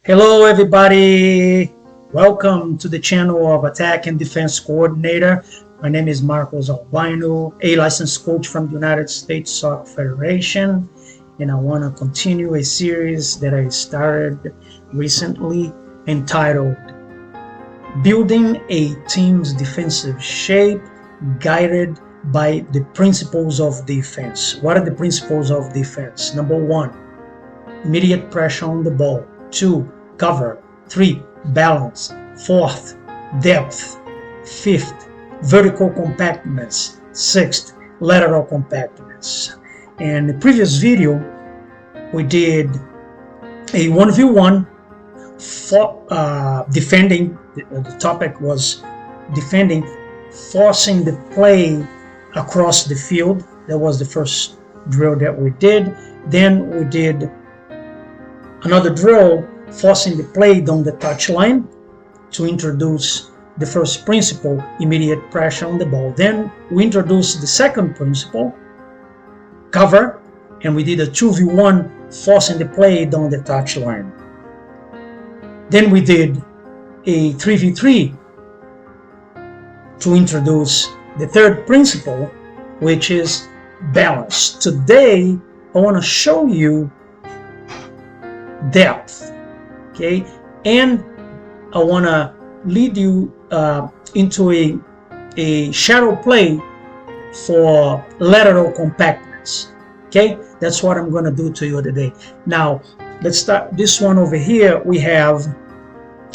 Hello everybody, welcome to the channel of Attack and Defense Coordinator. My name is Marcos Albino, a licensed coach from the United States Soccer Federation, and I want to continue a series that I started recently entitled Building a Team's Defensive Shape Guided by the Principles of Defense. What are the principles of defense? Number 1, immediate pressure on the ball. 2, cover. 3, balance. 4th, depth. 5th, vertical compactness. 6th, lateral compactness. In the previous video, we did a 1v1 for defending. The topic was defending, forcing the play across the field. That was the first drill that we did. Then we did another drill, forcing the play down the touchline, to introduce the first principle, immediate pressure on the ball. Then we introduced the second principle, cover, and we did a 2v1, forcing the play down the touchline. Then we did a 3v3 to introduce the third principle, which is balance. Today, I want to show you depth, okay, and I want to lead you into a shadow play for lateral compactness. Okay, that's what I'm going to do to you today. Now let's start this one over here. We have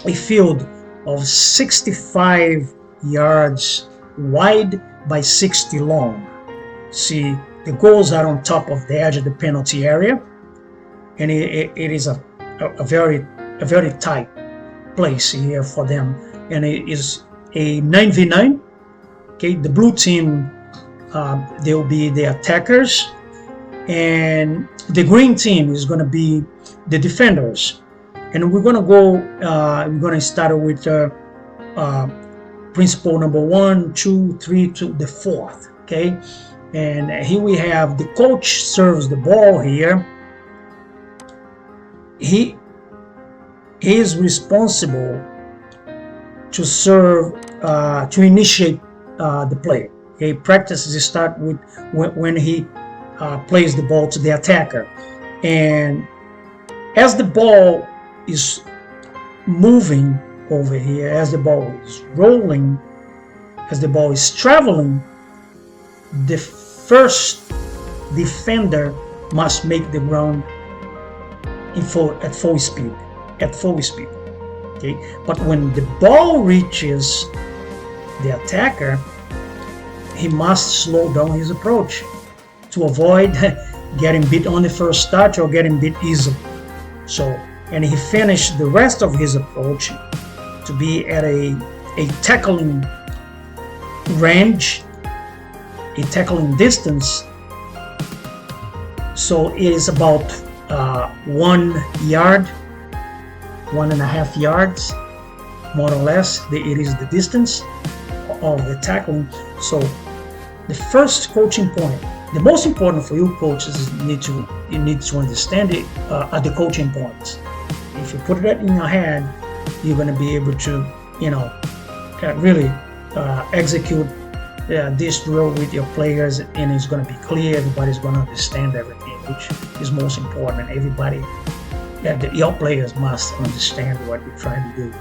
a field of 65 yards wide by 60 long. See, the goals are on top of the edge of the penalty area, and it is a very tight place here for them, and it is a 9v9. Okay, the blue team, they'll be the attackers, and the green team is going to be the defenders. And we're going to go, we're going to start with principle number 1, 2, 3 to the 4th. Okay, and here we have the coach serves the ball here. He is responsible to serve, to initiate the play. Okay, practices start with when he plays the ball to the attacker, and as the ball is moving over here, as the ball is rolling, as the ball is traveling, the first defender must make the ground at full speed. Okay, but when the ball reaches the attacker, he must slow down his approach to avoid getting beat on the first touch or getting beat easily. So, and he finished the rest of his approach to be at a tackling range, a tackling distance. So it is about 1 yard, 1.5 yards, more or less. It is the distance of the tackling. So the first coaching point, the most important for you coaches, is you need to understand it, are the coaching points. If you put that in your head, you're going to be able to, really execute this drill with your players, and it's going to be clear. Everybody's going to understand everything, which is most important. Everybody, your players must understand what you're trying to do,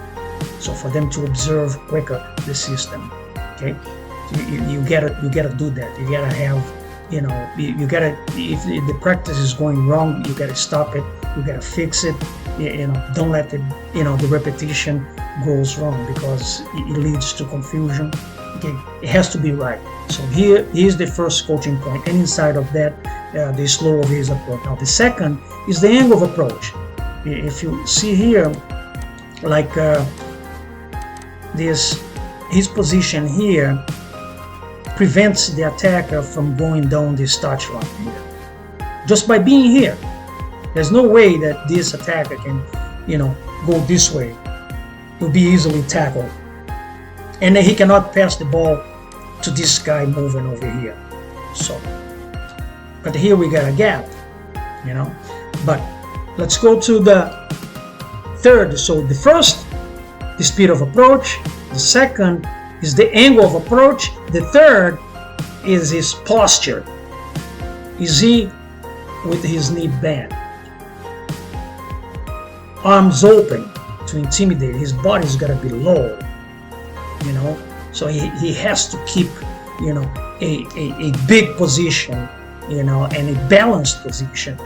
so for them to observe quicker the system. Okay, you gotta do that. You gotta have, you gotta, if the practice is going wrong, you gotta stop it. You gotta fix it. Don't let the repetition goes wrong, because it leads to confusion. Okay, it has to be right. So here's the first coaching point, and inside of that, the slow of his approach. Now the second is the angle of approach. If you see here, like his position here prevents the attacker from going down this touchline here. Just by being here, there's no way that this attacker can, go this way. He'll be easily tackled, and then he cannot pass the ball to this guy moving over here. So, but here we got a gap, But let's go to the third. So the first, the speed of approach. The second is the angle of approach. The third is his posture. Is he with his knee bent, arms open to intimidate? His body's got to be low, so he has to keep, a big position, and a balanced position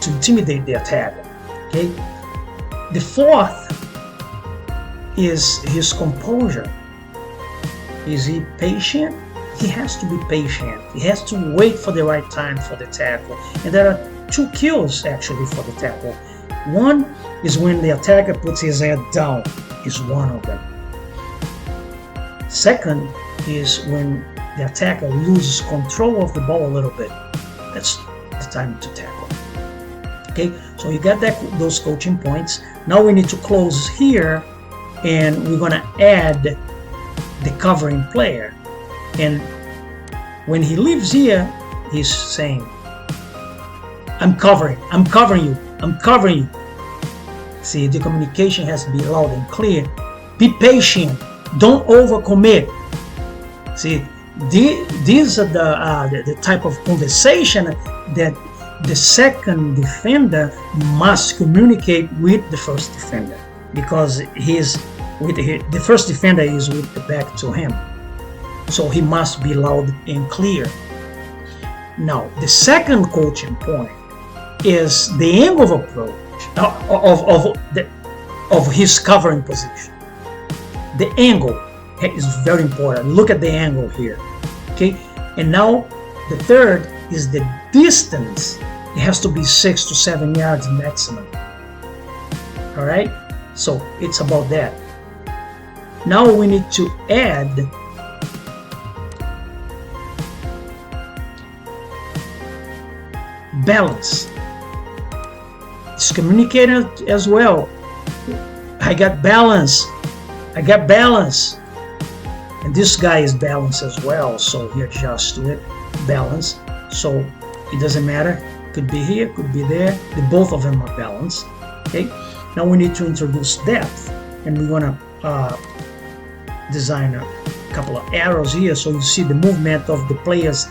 to intimidate the attacker. Okay. The fourth is his composure. Is he patient? He has to be patient. He has to wait for the right time for the tackle. And there are two cues actually for the tackle. One is when the attacker puts his head down, is one of them. Second is when the attacker loses control of the ball a little bit. That's the time to tackle. Okay, so you got those coaching points. Now we need to close here, and we're gonna add the covering player. And when he leaves here, he's saying, I'm covering you, I'm covering you. See, the communication has to be loud and clear. Be patient, don't overcommit. See, these are the type of conversation that the second defender must communicate with the first defender, because the first defender is with the back to him. So he must be loud and clear. Now, the second coaching point is the angle of approach of his covering position. The angle is very important. Look at the angle here. Okay, and now the third is the distance. It has to be 6 to 7 yards maximum. All right, so it's about that. Now we need to add balance. It's communicated as well. I got balance. And this guy is balanced as well, so he adjusts to it. Balance. So it doesn't matter. Could be here, could be there. Both of them are balanced. Okay. Now we need to introduce depth, and we're gonna design a couple of arrows here, so you see the movement of the players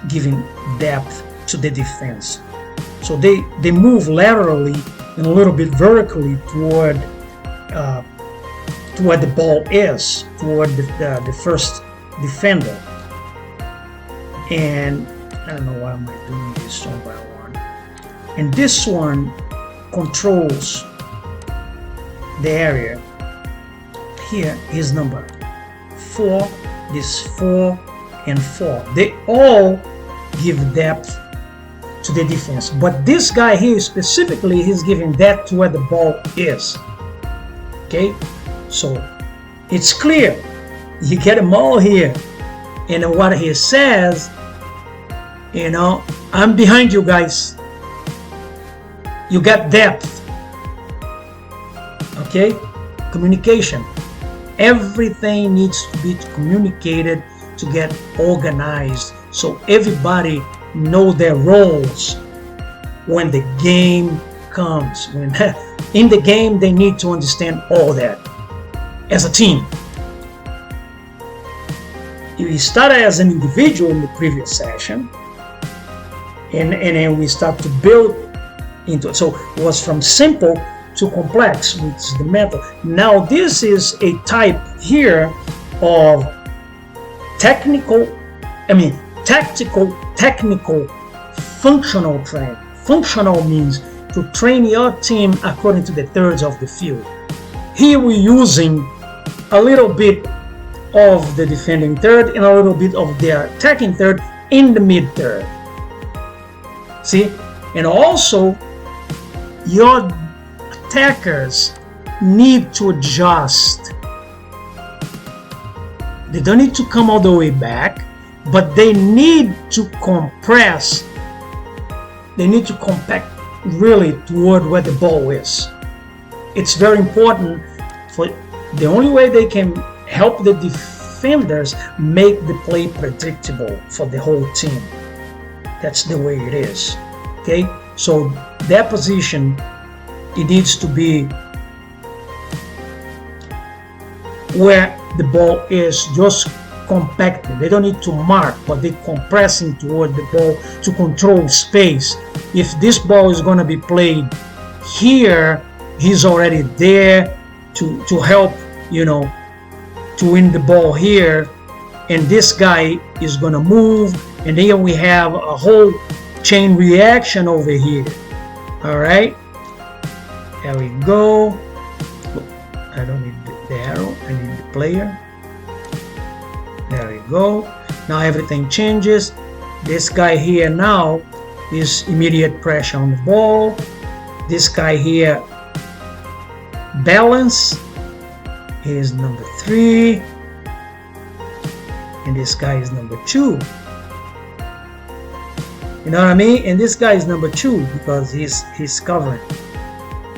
giving depth to the defense. So they move laterally and a little bit vertically toward the ball is, toward the first defender. And I don't know why am I doing this one by one. And this one controls the area. Here is number 4, this 4 and 4. They all give depth to the defense. But this guy here specifically, he's giving depth to where the ball is. Okay? So it's clear. You get them all here. And what he says, I'm behind you guys. You got depth. Okay? Communication. Everything needs to be communicated to get organized, so everybody know their roles when the game comes. When in the game, they need to understand all that as a team. We started as an individual in the previous session, and then we start to build into it. So it was from simple to complex, which is the method. Now this is a type here of tactical, functional training. Functional means to train your team according to the thirds of the field. Here we're using a little bit of the defending third and a little bit of the attacking third in the mid third. See? And also, your attackers need to adjust. They don't need to come all the way back, but they need to compress. They need to compact really toward where the ball is. It's very important. For the only way they can help the defenders make the play predictable for the whole team. That's the way it is. Okay, so that position it needs to be where the ball is, just compacted. They don't need to mark, but they're compressing toward the ball to control space. If this ball is going to be played here, he's already there to help, you know, to win the ball here, and this guy is going to move, and then we have a whole chain reaction over here. All right, there we go. I don't need the arrow, I need the player. There we go. Now everything changes. This guy here now is immediate pressure on the ball. This guy here, balance. Here's number 3. And this guy is number 2. You know what I mean? And this guy is number 2 because he's covering.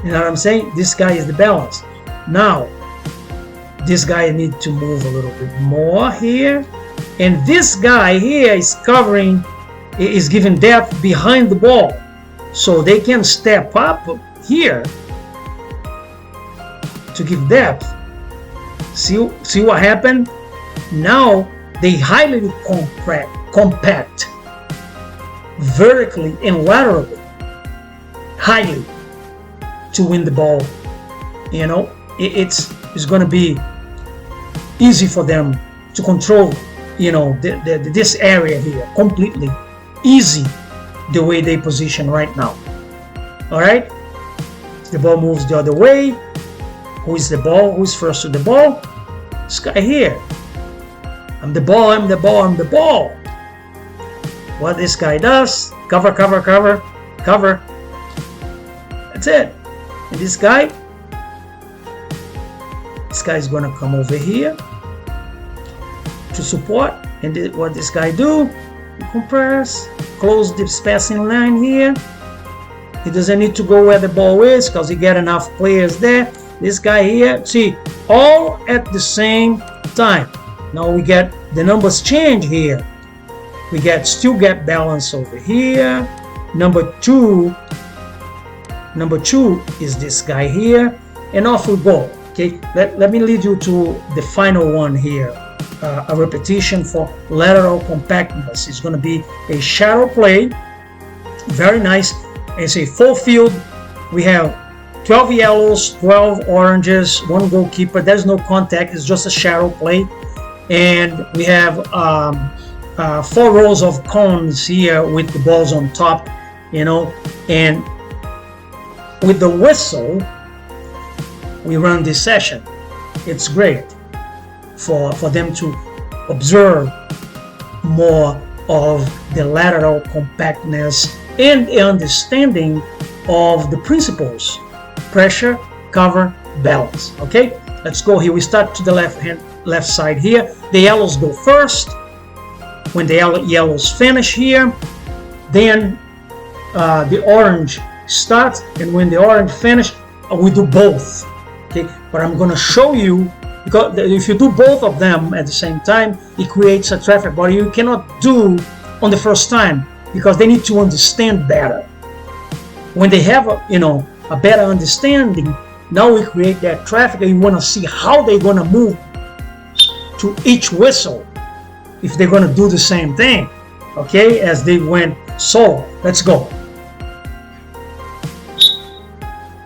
You know what I'm saying? This guy is the balance. Now, this guy needs to move a little bit more here. And this guy here is covering, is giving depth behind the ball. So they can step up here to give depth. See what happened? Now they highly compact vertically and laterally, highly, to win the ball. You know, it's going to be easy for them to control, you know, this area here completely. Easy the way they position right now. All right, the ball moves the other way. Who is the ball? Who's first to the ball? This guy here. I'm the ball, I'm the ball, I'm the ball. What this guy does, cover, cover, cover, cover. That's it. And this guy is gonna come over here to support. And what this guy do, compress, close the spacing line here. He doesn't need to go where the ball is because he got enough players there. This guy here, see, all at the same time. Now we get the numbers change here. We still get balance over here. Number two is this guy here, and off we go. Okay, let me lead you to the final one here. A repetition for lateral compactness. It's going to be a shadow play. Very nice. It's a full field. We have 12 yellows, 12 oranges, 1 goalkeeper. There's no contact. It's just a shadow play. And we have 4 rows of cones here with the balls on top, you know. And with the whistle, we run this session. It's great for them to observe more of the lateral compactness and the understanding of the principles: pressure, cover, balance. Okay, let's go here. We start to the left side here. The yellows go first. When the yellows finish here, then the orange starts, and when the orange finish, we do both. Okay, but I'm going to show you, because if you do both of them at the same time, it creates a traffic, but you cannot do on the first time because they need to understand better. When they have a better understanding, now we create that traffic, and you want to see how they're going to move to each whistle, if they're going to do the same thing, okay, as they went. So let's go.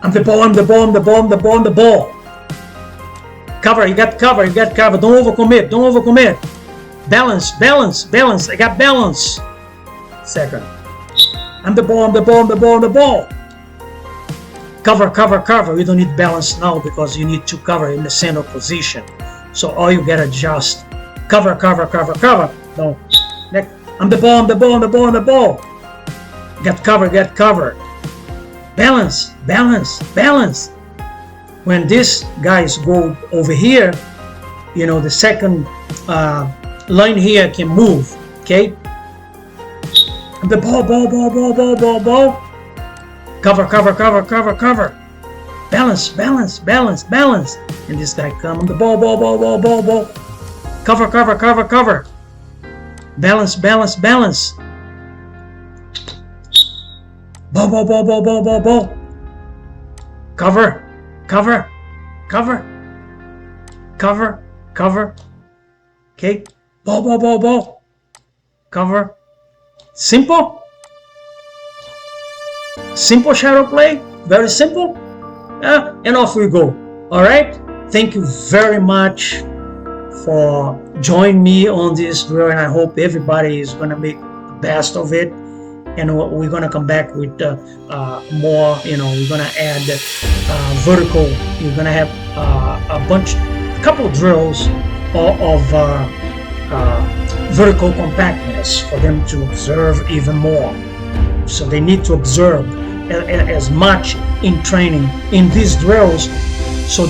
I'm the ball, I'm the ball, I'm the ball, I'm the ball, I'm the ball. Cover, you got cover, you got cover. Don't overcommit, don't overcommit. Balance, balance, balance. I got balance. Second. I'm the ball, I'm the ball, I'm the ball, I'm the ball. Cover, cover, cover. You don't need balance now because you need to cover in the center position. So all you gotta just cover, cover, cover, cover. No. Next. I'm the ball, I'm the ball, I'm the ball, I'm the ball. Get cover, get cover. Balance, balance, balance. When these guys go over here, you know, the second line here can move. Okay. I'm the ball, ball, ball, ball, ball, ball, ball. Cover, cover, cover, cover, cover. Balance, balance, balance, balance. And this guy come on the ball, ball, ball, ball, ball, ball. Cover, cover, cover, cover. Balance, balance, balance. Ball, ball, ball, ball, ball, ball, ball. cover, cover, cover, cover, cover. Okay, ball, ball, ball, ball, cover. Simple shadow play, very simple. And off we go. All right, thank you very much for joining me on this drill, and I hope everybody is gonna make the best of it. And we're gonna come back with more. We're gonna add vertical. You're gonna have a couple of drills of vertical compactness for them to observe even more. So they need to observe as much in training in these drills, so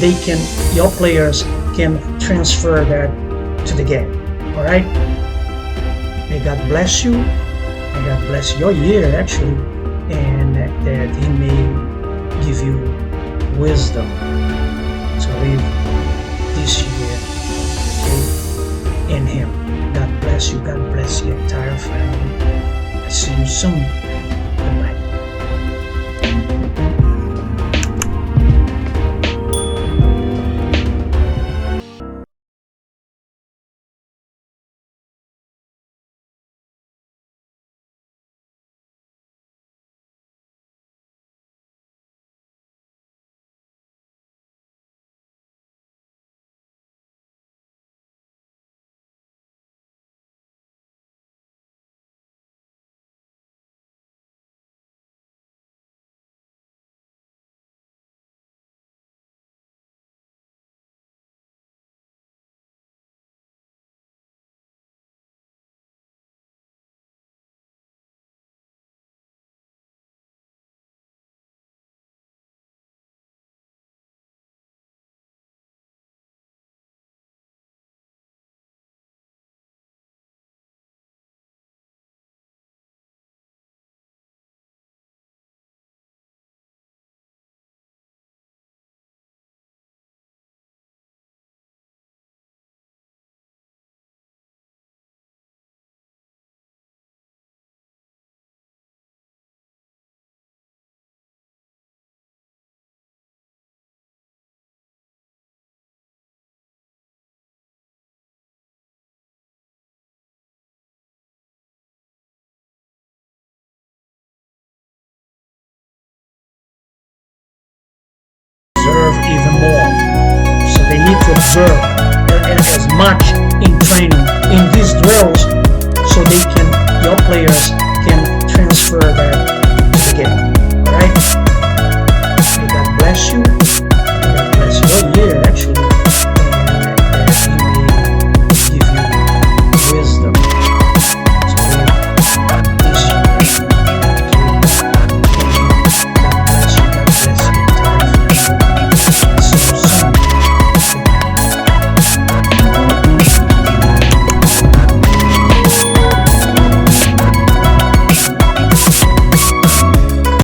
your players can transfer that to the game. All right. May God bless you. May God bless your year, actually, and that He may give you wisdom to live this year in Him. God bless you. God bless your entire family. I'll see you soon. Goodbye. Observe even more. So they need to observe as much in training in these drills, so your players can transfer that to the game. All right. May God bless you.